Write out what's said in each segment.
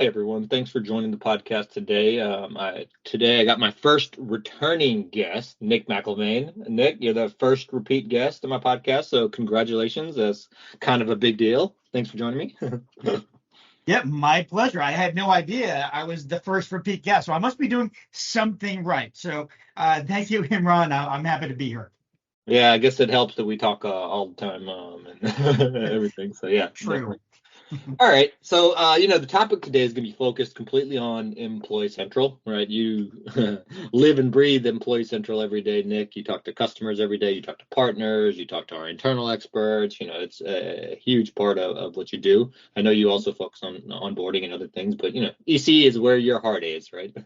Hi, everyone. Thanks for joining the podcast today. Today I got my first returning guest, Nick McElvain. Nick, you're the first repeat guest on my podcast, so congratulations. That's kind of a big deal. Thanks for joining me. Yep, my pleasure. I had no idea I was the first repeat guest, so I must be doing something right. So thank you, Imran. I'm happy to be here. Yeah, I guess it helps that we talk all the time and everything. So yeah, True. definitely. All right. So, the topic today is going to be focused completely on Employee Central, right? You live and breathe Employee Central every day, Nick. You talk to customers every day. You talk to partners. You talk to our internal experts. It's a huge part of what you do. I know you also focus on onboarding and other things, but, EC is where your heart is, right?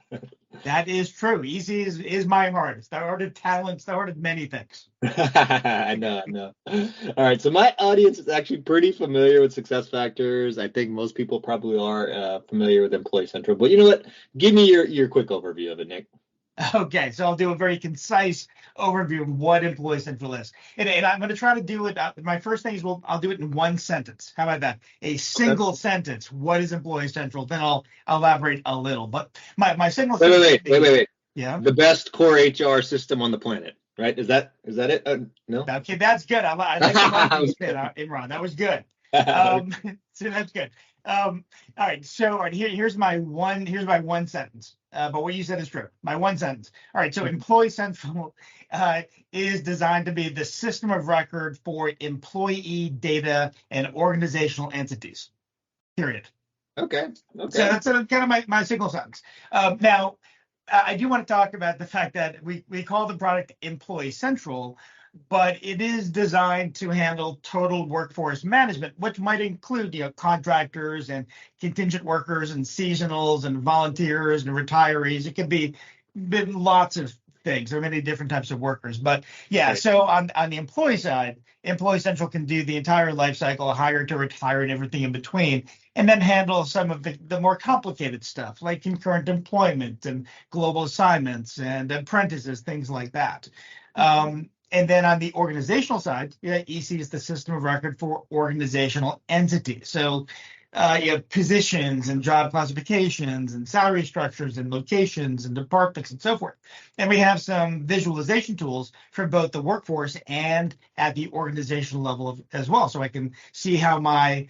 That is true. Easy is my heart. It's the heart of talents, the heart of many things. I know. All right, so my audience is actually pretty familiar with SuccessFactors. I think most people probably are familiar with Employee Central, but you know what? Give me your quick overview of it, Nick. Okay, so I'll do a very concise overview of what Employee Central is. And I'm going to try to do it. My first thing is I'll do it in one sentence. How about that? A Okay. single sentence. What is Employee Central? Then I'll elaborate a little. But my single Wait, wait, sentence wait, would wait, be, wait, wait. yeah. The best core HR system on the planet, right? Is that it? No. Okay, that's good. I like the lightning spin, Imran. That was good. Um, so that's good. All right. So, all right, here's my one sentence. But what you said is true. My one sentence. All right. So, Employee Central is designed to be the system of record for employee data and organizational entities. Period. Okay. So Okay. that's kind of my single sentence. Now, I do want to talk about the fact that we call the product Employee Central, but it is designed to handle total workforce management, which might include contractors and contingent workers and seasonals and volunteers and retirees. It could be lots of things. There are many different types of workers, but yeah. Right. So on the employee side, Employee Central can do the entire life cycle, hire to retire, and everything in between, and then handle some of the more complicated stuff like concurrent employment and global assignments and apprentices, things like that. And then on the organizational side, yeah, EC is the system of record for organizational entities. So you have positions and job classifications and salary structures and locations and departments and so forth. And we have some visualization tools for both the workforce and at the organizational level as well. So I can see how my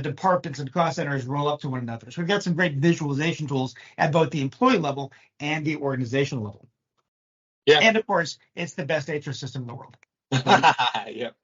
departments and cost centers roll up to one another. So we've got some great visualization tools at both the employee level and the organizational level. Yeah. And of course, it's the best HR system in the world. Yep.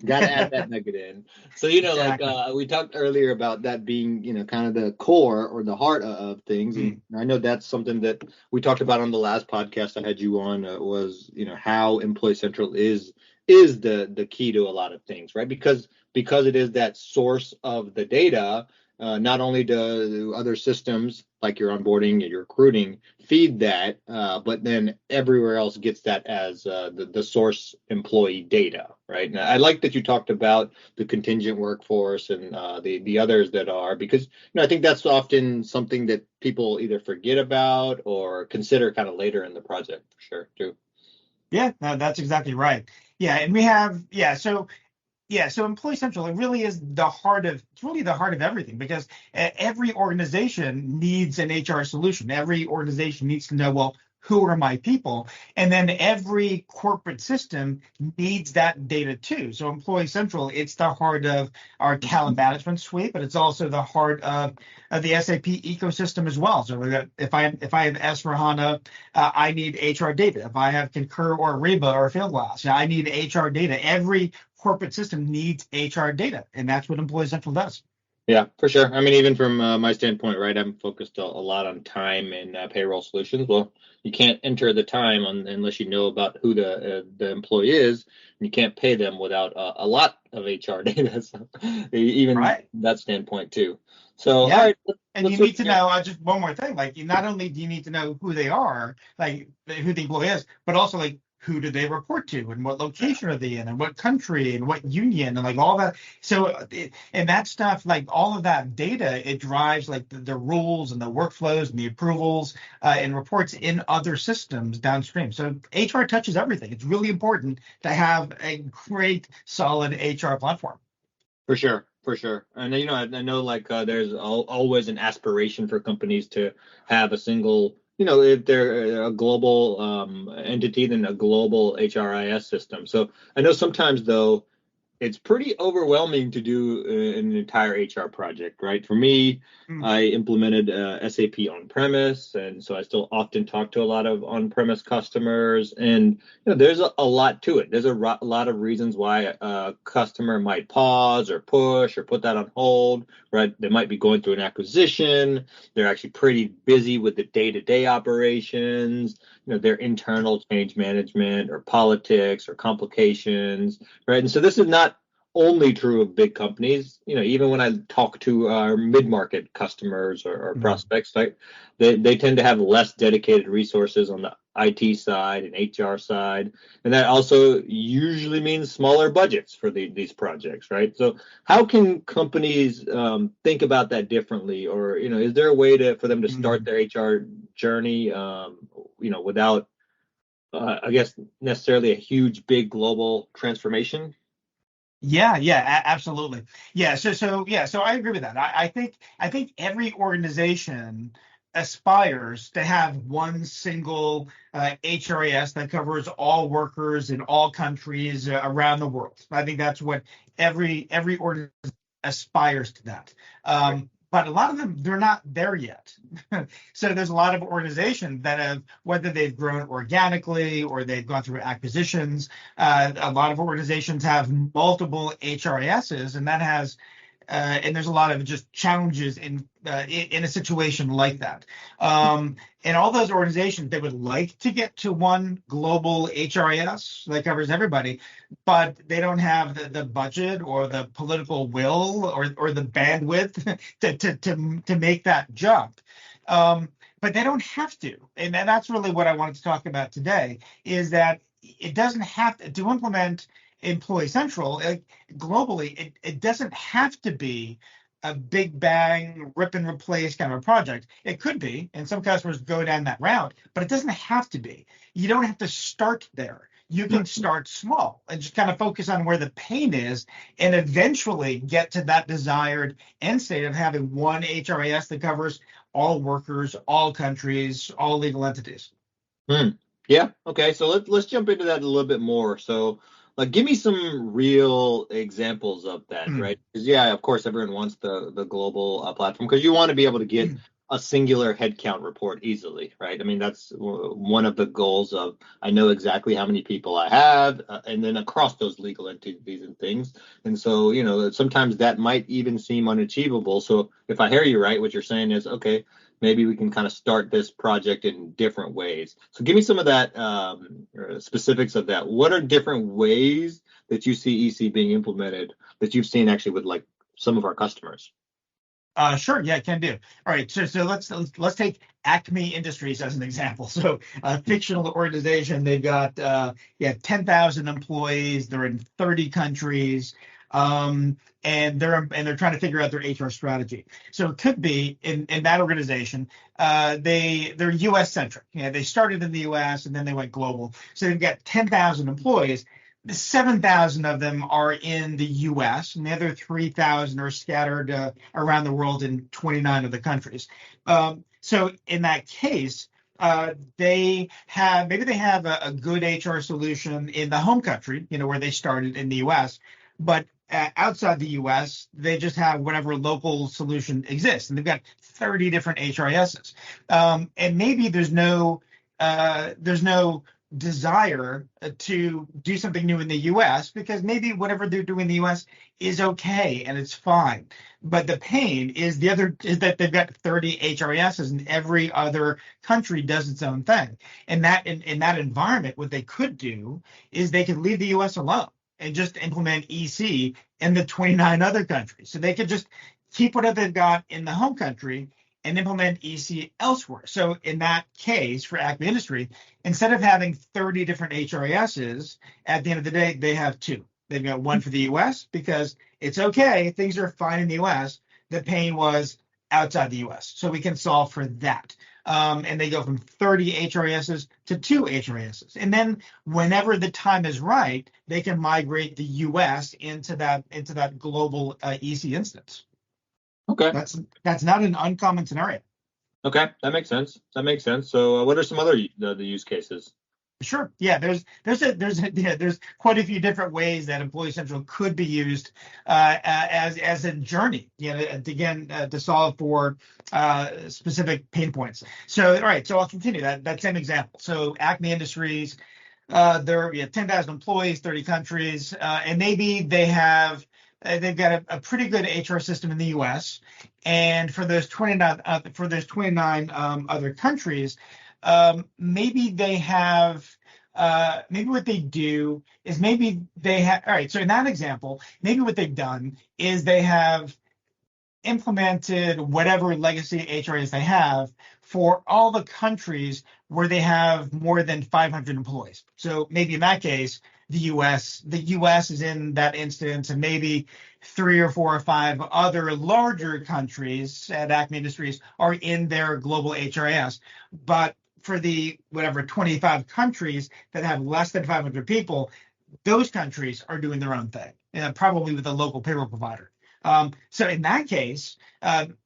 Got to add that nugget in. So, Exactly. we talked earlier about that being, kind of the core or the heart of things. And I know that's something that we talked about on the last podcast I had you on was, how Employee Central is the key to a lot of things, right? Because it is that source of the data. Not only do other systems like your onboarding and your recruiting feed that, but then everywhere else gets that as the source employee data, right? And I like that you talked about the contingent workforce and the others that are, because I think that's often something that people either forget about or consider kind of later in the project, for sure, too. Yeah, no, that's exactly right. Yeah, and we have so Employee Central, it's really the heart of everything because every organization needs an HR solution. Every organization needs to know, well, who are my people? And then every corporate system needs that data too. So Employee Central, it's the heart of our talent management suite, but it's also the heart of the SAP ecosystem as well. So if I have S/4HANA, I need HR data. If I have Concur or Ariba or Fieldglass, I need HR data. Every corporate system needs HR data, and that's what Employee Central does. Yeah, for sure. I mean, even from my standpoint, right, I'm focused a lot on time and payroll solutions. Well, you can't enter the time unless you know about who the employee is, and you can't pay them without a lot of HR data. So even Right. that standpoint too. So, all Yeah. right, And let's you switch need to gears. know just one more thing. Like, not only do you need to know who they are, like who the employee is, but also like who do they report to and what location are they in and what country and what union and like all that. So, and that stuff, like all of that data, it drives like the rules and the workflows and the approvals and reports in other systems downstream. So HR touches everything. It's really important to have a great, solid HR platform. For sure. For sure. And I know like there's always an aspiration for companies to have a single, if they're a global entity, then a global HRIS system. So I know sometimes though it's pretty overwhelming to do an entire HR project, right? For me, I implemented SAP on-premise, and so I still often talk to a lot of on-premise customers, and there's a lot to it. There's a lot of reasons why a customer might pause or push or put that on hold, right? They might be going through an acquisition. They're actually pretty busy with the day-to-day operations, their internal change management or politics or complications, right? And so this is not only true of big companies. Even when I talk to our mid-market customers or prospects, right, they tend to have less dedicated resources on the IT side and HR side, and that also usually means smaller budgets for these projects, right? So how can companies think about that differently, or is there a way for them to start their HR journey, without I guess necessarily a huge, big global transformation? Yeah, absolutely. So I agree with that. I think every organization aspires to have one single HRIS that covers all workers in all countries around the world. I think that's what every organization aspires to that. But a lot of them, they're not there yet. So there's a lot of organizations that have, whether they've grown organically or they've gone through acquisitions, a lot of organizations have multiple HRISs, and that has and there's a lot of just challenges in a situation like that. And all those organizations, they would like to get to one global HRIS that covers everybody, but they don't have the budget or the political will or the bandwidth to make that jump. But they don't have to, and that's really what I wanted to talk about today. Is that it doesn't have to implement Employee Central globally. It doesn't have to be a big bang, rip and replace kind of a project. It could be, and some customers go down that route, but it doesn't have to be. You don't have to start there. You can start small and just kind of focus on where the pain is, and eventually get to that desired end state of having one HRIS that covers all workers, all countries, all legal entities. Yeah. Okay. So let's jump into that a little bit more. So, like, give me some real examples of that, right? Because of course, everyone wants the global platform because you want to be able to get a singular headcount report easily, right? I mean, that's one of the goals of I know exactly how many people I have, and then across those legal entities and things. And so, sometimes that might even seem unachievable. So if I hear you right, what you're saying is, okay, maybe we can kind of start this project in different ways. So give me some of that specifics of that. What are different ways that you see EC being implemented that you've seen actually with like some of our customers? Sure, yeah, can do. All right, so let's take Acme Industries as an example. So a fictional organization, they've got 10,000 employees, they're in 30 countries, and they're trying to figure out their HR strategy. So it could be in that organization, they're US centric. They started in the US and then they went global. So they've got 10,000 employees. 7,000 of them are in the U.S. and the other 3,000 are scattered around the world in 29 of the countries. So in that case, they have a good HR solution in the home country, where they started in the U.S. But outside the U.S., they just have whatever local solution exists, and they've got 30 different HRISs. And maybe there's no desire to do something new in the US because maybe whatever they're doing in the US is okay and it's fine. But the pain is that they've got 30 HRISs and every other country does its own thing. And that in that environment, what they could do is they could leave the US alone and just implement EC in the 29 other countries. So they could just keep whatever they've got in the home country and implement EC elsewhere. So in that case, for Acme Industry, instead of having 30 different HRISs, at the end of the day, they have two. They've got one for the US because it's okay, things are fine in the US. The pain was outside the US. So we can solve for that. and they go from 30 HRISs to 2 HRISs. And then whenever the time is right, they can migrate the US into that global EC instance. Okay. That's not an uncommon scenario. Okay, that makes sense. So, what are some other the use cases? Sure. Yeah. There's quite a few different ways that Employee Central could be used as a journey. To solve for specific pain points. So, all right. So I'll continue that same example. So Acme Industries, they're 10,000 employees, 30 countries, and maybe they've got a pretty good HR system in the U.S. And for those 29 other countries, maybe they have. Maybe what they do is maybe they have. All right. So in that example, maybe what they've done is they have implemented whatever legacy HRIS they have for all the countries where they have more than 500 employees. So maybe in that case, the US is in that instance, and maybe 3 or 4 or 5 other larger countries at Acme Industries are in their global HRIS. But for the 25 countries that have less than 500 people, those countries are doing their own thing, probably with a local payroll provider. So in that case,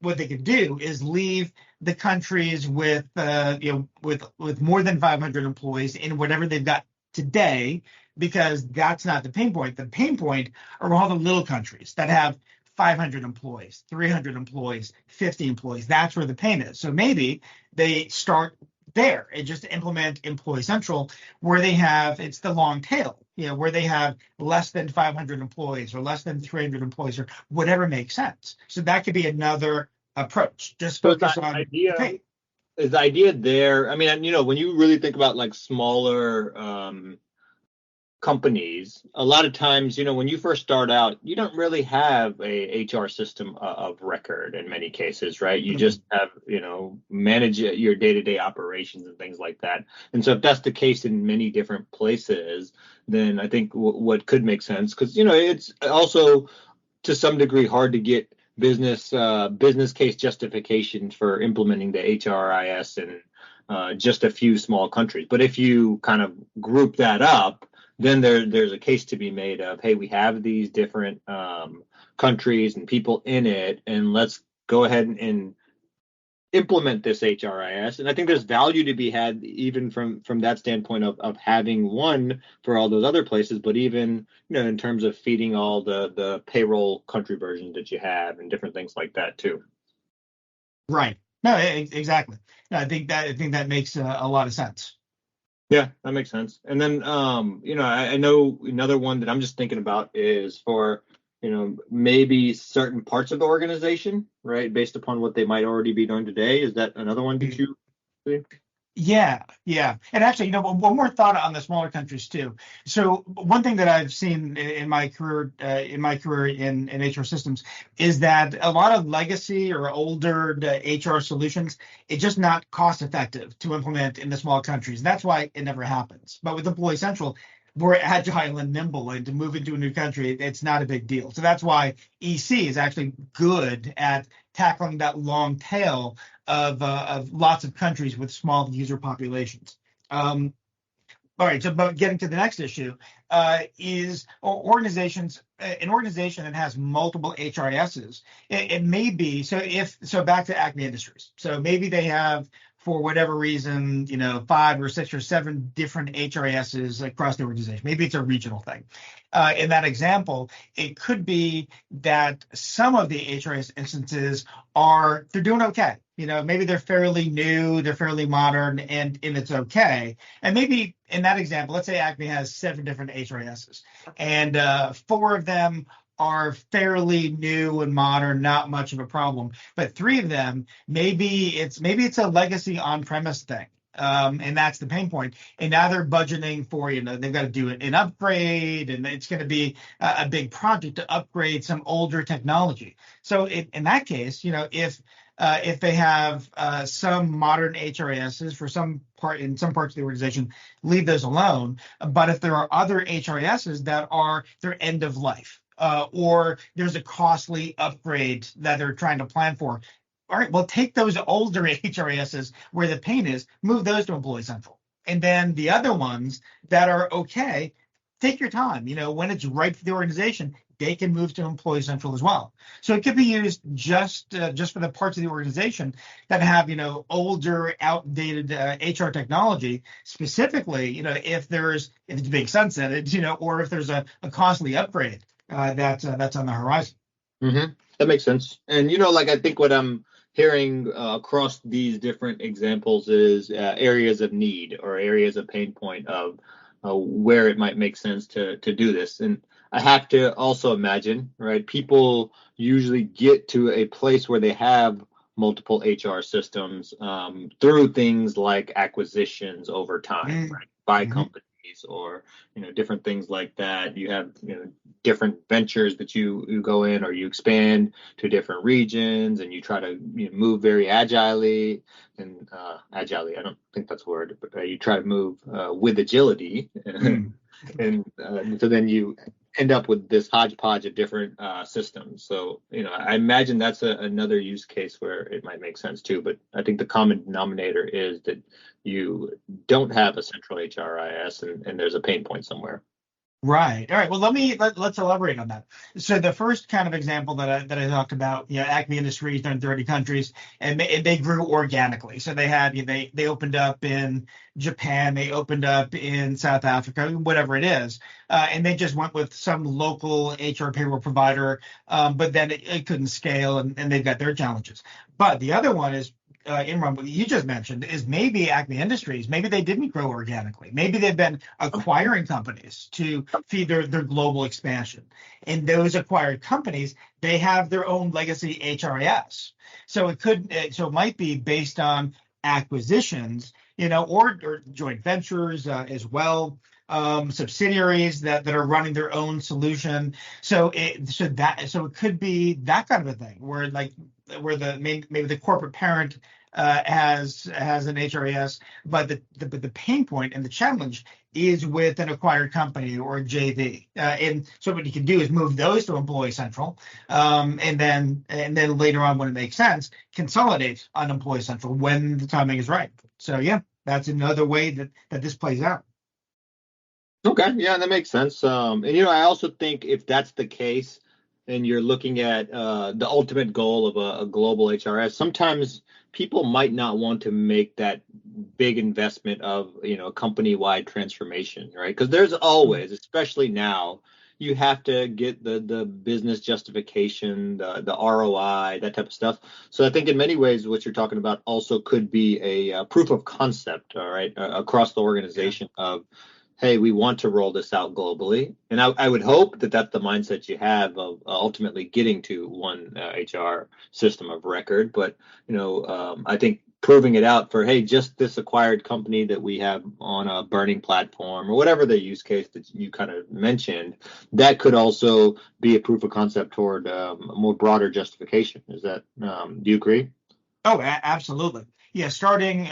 what they could do is leave the countries with more than 500 employees in whatever they've got today, because that's not the pain point. The pain point are all the little countries that have 500 employees, 300 employees, 50 employees. That's where the pain is. So maybe they start there and just implement Employee Central where it's the long tail, where they have less than 500 employees or less than 300 employees or whatever makes sense. So that could be another approach. Just focus on idea. Is the idea there? I mean, when you really think about like smaller companies, a lot of times, when you first start out, you don't really have a HR system of record in many cases, right? You just have, manage your day-to-day operations and things like that. And so if that's the case in many different places, then I think what could make sense, because, it's also to some degree hard to get business case justification for implementing the HRIS in just a few small countries. But if you kind of group that up, then there's a case to be made of, hey, we have these different countries and people in it, and let's go ahead and implement this HRIS. And I think there's value to be had even from that standpoint of having one for all those other places, but even in terms of feeding all the payroll country versions that you have and different things like that too. Right. No, exactly. No, I think that makes a lot of sense. Yeah, that makes sense. And then, I know another one that I'm just thinking about is for, maybe certain parts of the organization, right, based upon what they might already be doing today. Is that another one that you see? Yeah. And actually, one more thought on the smaller countries too. So one thing that I've seen in my career in HR systems is that a lot of legacy or older HR solutions, it's just not cost effective to implement in the small countries. That's why it never happens. But with Employee Central, we're agile and nimble, and to move into a new country, it's not a big deal. So that's why EC is actually good at tackling that long tail of lots of countries with small user populations. All right, so but getting to the next issue is organizations. An organization that has multiple HRISs, it may be so back to Acme Industries. So maybe they have, for whatever reason, 5 or 6 or 7 different HRISs across the organization. Maybe it's a regional thing. In that example, it could be that some of the HRIS instances they're doing okay. Maybe they're fairly new, they're fairly modern, and it's okay. And maybe in that example, let's say Acme has 7 different HRISs, and 4 of them are fairly new and modern, not much of a problem. But 3 of them, maybe it's a legacy on-premise thing. And that's the pain point. And now they're budgeting for, they've got to do an upgrade, and it's going to be a big project to upgrade some older technology. So in that case, if they have some modern HRISs for in some parts of the organization, leave those alone. But if there are other HRISs that are their end of life, or there's a costly upgrade that they're trying to plan for, all right, well, take those older HRISs where the pain is, move those to Employee Central. And then the other ones that are okay, take your time. When it's right for the organization, they can move to Employee Central as well. So it could be used just for the parts of the organization that have older, outdated HR technology. Specifically, if it's being sunsetted, or if there's a costly upgrade that's on the horizon. Mm-hmm. That makes sense. And like I think what I'm hearing across these different examples is areas of need or areas of pain point of where it might make sense to do this. And I have to also imagine, right? People usually get to a place where they have multiple HR systems through things like acquisitions over time, right? By companies or different things like that. You have different ventures that you go in, or you expand to different regions, and you try to move very agilely. And agilely, I don't think that's a word, but you try to move with agility. And so then you end up with this hodgepodge of different systems. So, I imagine that's another use case where it might make sense too. But I think the common denominator is that you don't have a central HRIS and there's a pain point somewhere. Right. All right. Well, let's elaborate on that. So the first kind of example that I talked about, Acme Industries, they're in 30 countries, and they grew organically. So they opened up in Japan, they opened up in South Africa, whatever it is, and they just went with some local HR payroll provider, but then it couldn't scale, and they've got their challenges. But the other one is Imran, what you just mentioned is maybe Acme Industries, maybe they didn't grow organically. Maybe they've been acquiring companies to feed their global expansion. And those acquired companies, they have their own legacy HRIS. So it might be based on acquisitions, or joint ventures as well. Subsidiaries that are running their own solution. So it could be that kind of a thing where maybe the corporate parent has an HRIS, but the pain point and the challenge is with an acquired company or a JV. And so what you can do is move those to Employee Central, and then later on when it makes sense, consolidate on Employee Central when the timing is right. So yeah, that's another way that this plays out. Okay, yeah, that makes sense. And I also think if that's the case, and you're looking at the ultimate goal of a global HRS, sometimes people might not want to make that big investment of a company-wide transformation, right? Because there's always, especially now, you have to get the business justification, the ROI, that type of stuff. So I think in many ways, what you're talking about also could be a proof of concept, all right, across the organization of, hey, we want to roll this out globally. And I would hope that that's the mindset you have of ultimately getting to one HR system of record. But, I think proving it out for, hey, just this acquired company that we have on a burning platform or whatever the use case that you kind of mentioned, that could also be a proof of concept toward a more broader justification. Is that, do you agree? Oh, absolutely. Yeah, starting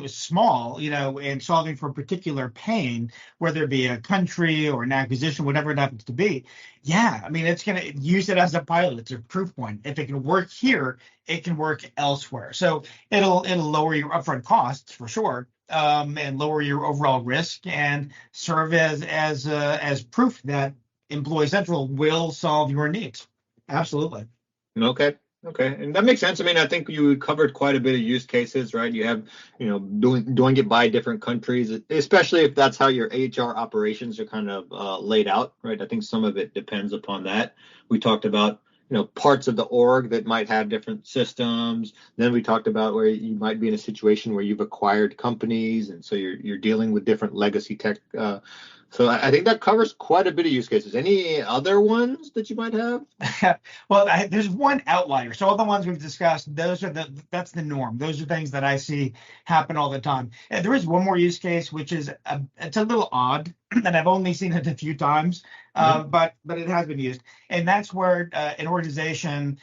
small, and solving for a particular pain, whether it be a country or an acquisition, whatever it happens to be. Yeah, I mean, it's going to use it as a pilot. It's a proof point. If it can work here, it can work elsewhere. So it'll lower your upfront costs for sure, and lower your overall risk, and serve as proof that Employee Central will solve your needs. Absolutely. Okay. Okay. And that makes sense. I mean, I think you covered quite a bit of use cases, right? You have, doing it by different countries, especially if that's how your HR operations are kind of laid out, right? I think some of it depends upon that. We talked about, parts of the org that might have different systems. Then we talked about where you might be in a situation where you've acquired companies, and so you're dealing with different legacy tech. So I think that covers quite a bit of use cases. Any other ones that you might have? Well, there's one outlier. So all the ones we've discussed, that's the norm. Those are things that I see happen all the time. And there is one more use case, which is it's a little odd, and I've only seen it a few times, but it has been used. And that's where an organization,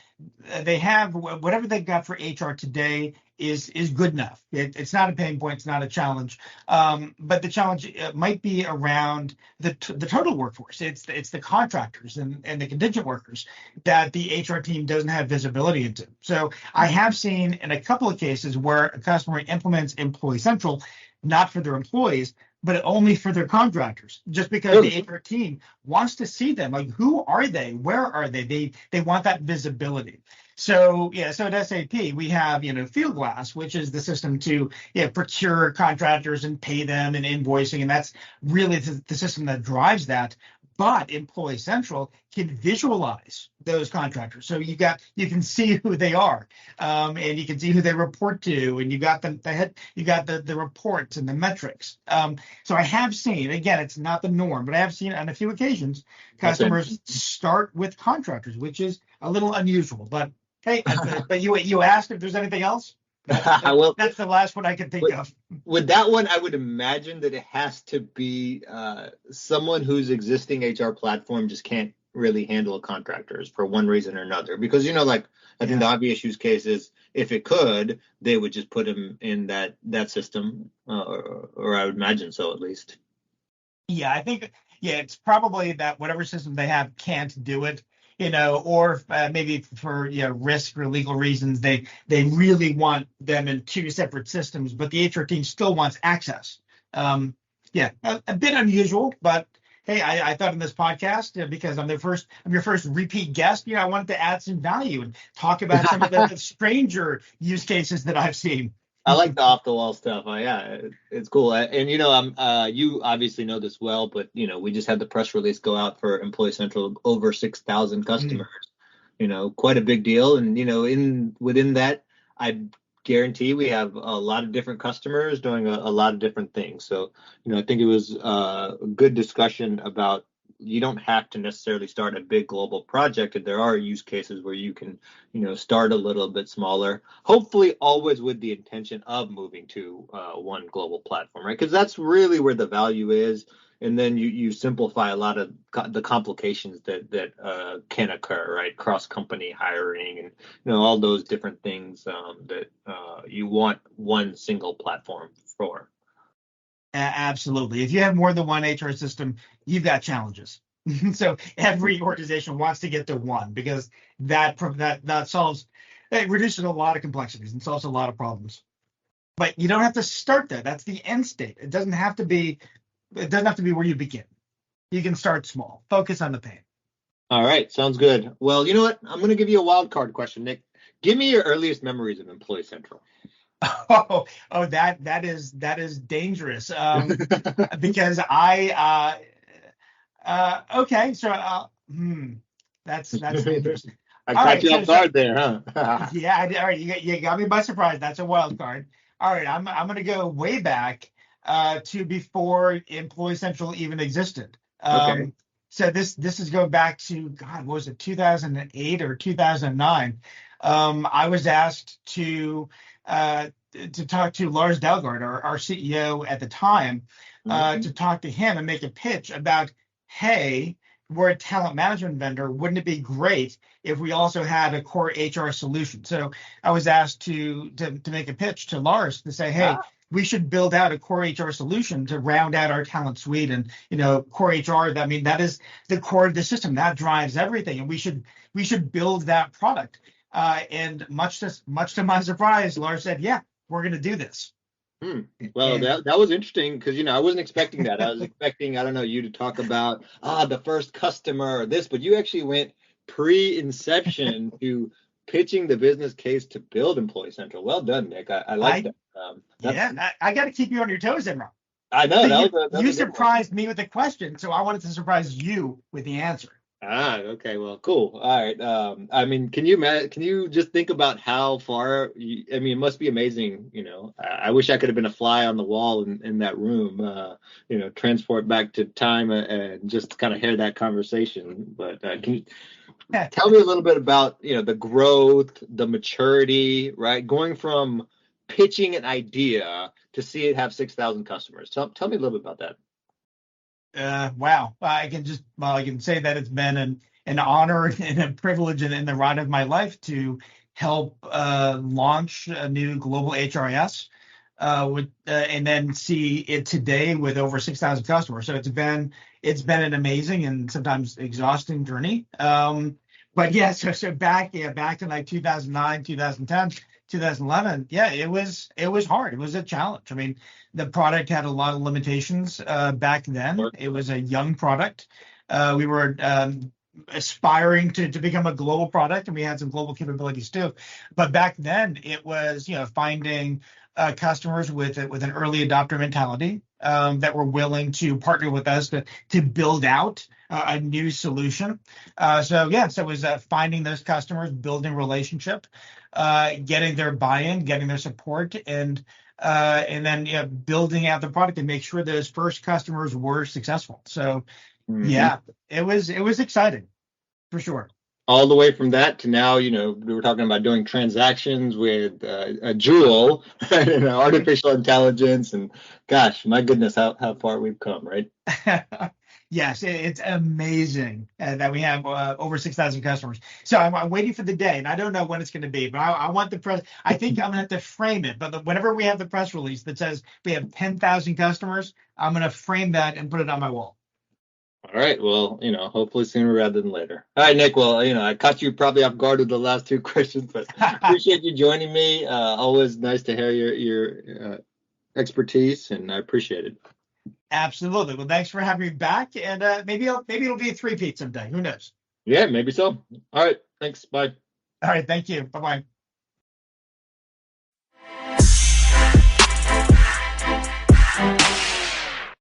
they have whatever they've got for HR today, is good enough. It's not a pain point. It's not a challenge. But the challenge might be around the total workforce. It's the contractors and the contingent workers that the HR team doesn't have visibility into. So I have seen in a couple of cases where a customer implements Employee Central, not for their employees, but only for their contractors, just because the HR team wants to see them. Like, who are they? Where are they? They want that visibility. So so at SAP we have Fieldglass, which is the system to procure contractors and pay them and invoicing, and that's really the system that drives that. But Employee Central can visualize those contractors, so you can see who they are, and you can see who they report to, and you got the reports and the metrics. So I have seen, again, it's not the norm, but I have seen on a few occasions customers start with contractors, which is a little unusual. But hey, but you asked if there's anything else. Well, that's the last one I can think of. With that one, I would imagine that it has to be someone whose existing HR platform just can't really handle contractors for one reason or another. Because, I think the obvious use case is if it could, they would just put them in that system, or I would imagine so at least. Yeah, I think, it's probably that whatever system they have can't do it. Or maybe for risk or legal reasons, they really want them in two separate systems, but the HR team still wants access. A bit unusual, but hey, I thought in this podcast, because I'm your first repeat guest, I wanted to add some value and talk about some of the stranger use cases that I've seen. I like the off the wall stuff. It's cool. And you obviously know this well, but we just had the press release go out for Employee Central, over 6,000 customers. Quite a big deal. And within that, I guarantee we have a lot of different customers doing a lot of different things. So I think it was a good discussion about, you don't have to necessarily start a big global project, and there are use cases where you can start a little bit smaller, hopefully always with the intention of moving to one global platform, right? Because that's really where the value is. And then you simplify a lot of the complications that can occur, right? Cross company hiring and all those different things that you want one single platform for. Absolutely. If you have more than one HR system, you've got challenges. So every organization wants to get to one, because that solves, it reduces a lot of complexities and solves a lot of problems. But you don't have to start there. That's the end state. It doesn't have to be where you begin. You can start small. Focus on the pain. All right, sounds good. Well, you know what? I'm going to give you a wild card question, Nick. Give me your earliest memories of Employee Central. Oh, that is dangerous. Because okay, so that's dangerous. I caught you off guard there, huh? Yeah, all right, you got me by surprise. That's a wild card. All right, I'm going to go way back to before Employee Central even existed. Okay. So this is going back to, God, what was it, 2008 or 2009? I was asked to talk to Lars Dalgaard, our CEO at the time, to talk to him and make a pitch about, hey, we're a talent management vendor. Wouldn't it be great if we also had a core HR solution? So I was asked to make a pitch to Lars to say, hey, we should build out a core HR solution to round out our talent suite. And core HR, that is the core of the system that drives everything, and we should build that product. And much to my surprise, Lars said, yeah, we're going to do this. Well, that was interesting, because I wasn't expecting that. I was expecting, I don't know, you to talk about the first customer or this, but you actually went pre-inception to pitching the business case to build Employee Central. Well done, Nick. I like that. I got to keep you on your toes, Imran. I know. You surprised me with the question, so I wanted to surprise you with the answer. Okay. Well, cool. All right. Can you just think about how far? It must be amazing. I wish I could have been a fly on the wall in that room. Transport back to time and just kind of hear that conversation. But can you tell me a little bit about the growth, the maturity, right? Going from pitching an idea to see it have 6,000 customers. Tell me a little bit about that. Wow. I can say that it's been an honor and a privilege in the ride of my life to help launch a new global HRIS, and then see it today with over 6,000 customers. So it's been an amazing and sometimes exhausting journey. But yeah, so back in like 2009, 2010, 2011, yeah, it was hard. It was a challenge. I mean, the product had a lot of limitations back then. It was a young product. We were aspiring to become a global product, and we had some global capabilities too. But back then, it was finding customers with an early adopter mentality that were willing to partner with us to build out a new solution. So it was finding those customers, building relationship, getting their buy-in, getting their support, and then building out the product and make sure those first customers were successful. So yeah, it was exciting for sure. All the way from that to now, we were talking about doing transactions with a Joule, right, and artificial intelligence, and gosh, my goodness, how far we've come, right? Yes, it's amazing that we have over 6,000 customers. So I'm waiting for the day, and I don't know when it's going to be, but I want the press. I think I'm going to have to frame it. But whenever we have the press release that says we have 10,000 customers, I'm going to frame that and put it on my wall. All right. Well, hopefully sooner rather than later. All right, Nick. Well, I caught you probably off guard with the last two questions, but appreciate you joining me. Always nice to hear your expertise, and I appreciate it. Absolutely. Well, thanks for having me back, and maybe it'll be a three-peat someday. Who knows? Yeah, maybe so. All right. Thanks. Bye. All right. Thank you. Bye-bye.